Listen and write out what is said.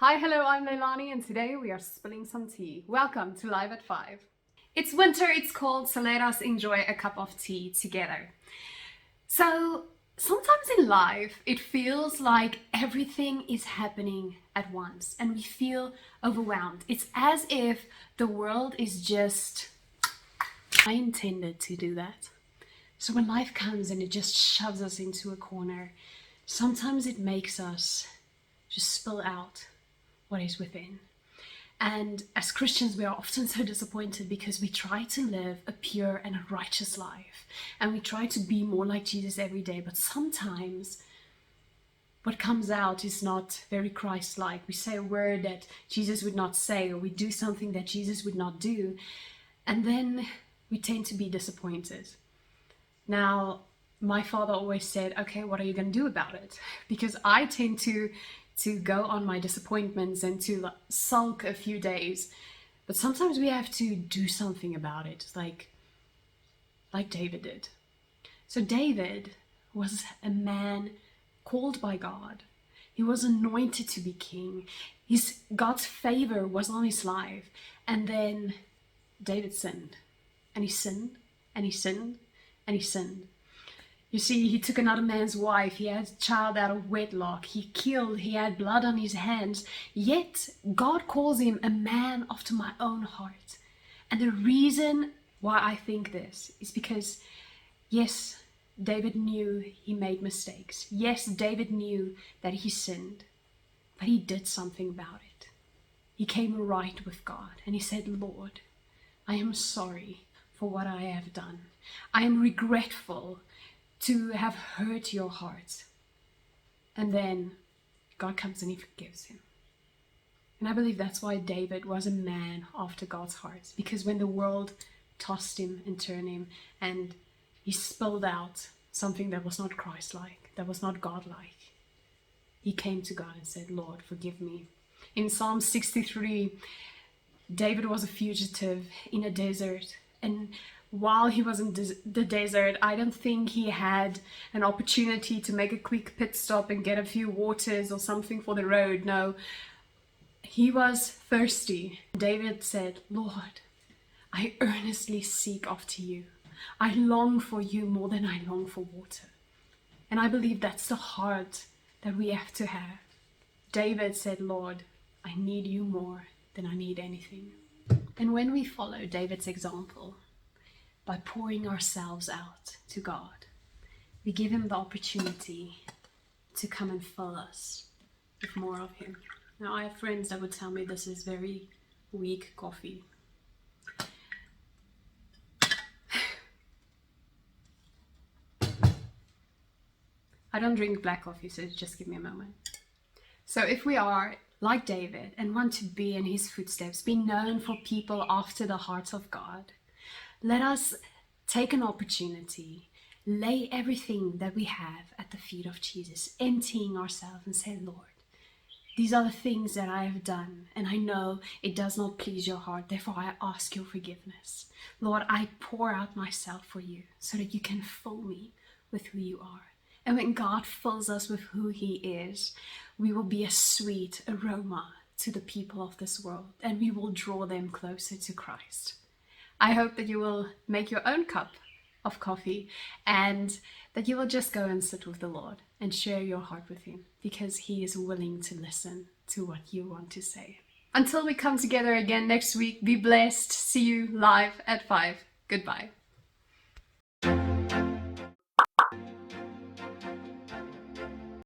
Hi, hello, I'm Leilani and today we are spilling some tea. Welcome to Live at 5. It's winter, it's cold, so let us enjoy a cup of tea together. So sometimes in life it feels like everything is happening at once and we feel overwhelmed. It's as if the world is just... I intended to do that. So when life comes and it just shoves us into a corner, sometimes it makes us just spill out what is within. And as Christians, we are often so disappointed because we try to live a pure and a righteous life. And we try to be more like Jesus every day. But sometimes what comes out is not very Christ-like. We say a word that Jesus would not say, or we do something that Jesus would not do. And then we tend to be disappointed. Now, my father always said, okay, what are you going to do about it? Because I tend to go on my disappointments and to sulk a few days. But sometimes we have to do something about it, like David did. So David was a man called by God. He was anointed to be king. God's favor was on his life. And then David sinned. And he sinned, and he sinned, and he sinned. You see, he took another man's wife, he had a child out of wedlock, he killed, he had blood on his hands, yet God calls him a man after my own heart. And the reason why I think this is because, yes, David knew he made mistakes. Yes, David knew that he sinned, but he did something about it. He came right with God and he said, Lord, I am sorry for what I have done. I am regretful to have hurt your heart. And then God comes and he forgives him. And I believe that's why David was a man after God's heart, because when the world tossed him and turned him and he spilled out something that was not Christ-like, that was not God-like, he came to God and said, Lord, forgive me. In Psalm 63, David was a fugitive in a desert, and while he was in the desert, I don't think he had an opportunity to make a quick pit stop and get a few waters or something for the road. No, he was thirsty. David said, Lord, I earnestly seek after you. I long for you more than I long for water. And I believe that's the heart that we have to have. David said, Lord, I need you more than I need anything. And when we follow David's example, by pouring ourselves out to God, we give him the opportunity to come and fill us with more of him. Now, I have friends that would tell me this is very weak coffee. I don't drink black coffee, so just give me a moment. So if we are like David and want to be in his footsteps, be known for people after the heart of God, let us take an opportunity, lay everything that we have at the feet of Jesus, emptying ourselves and say, Lord, these are the things that I have done, and I know it does not please your heart. Therefore, I ask your forgiveness. Lord, I pour out myself for you so that you can fill me with who you are. And when God fills us with who he is, we will be a sweet aroma to the people of this world, and we will draw them closer to Christ. I hope that you will make your own cup of coffee and that you will just go and sit with the Lord and share your heart with him, because he is willing to listen to what you want to say. Until we come together again next week, be blessed. See you live at 5. Goodbye.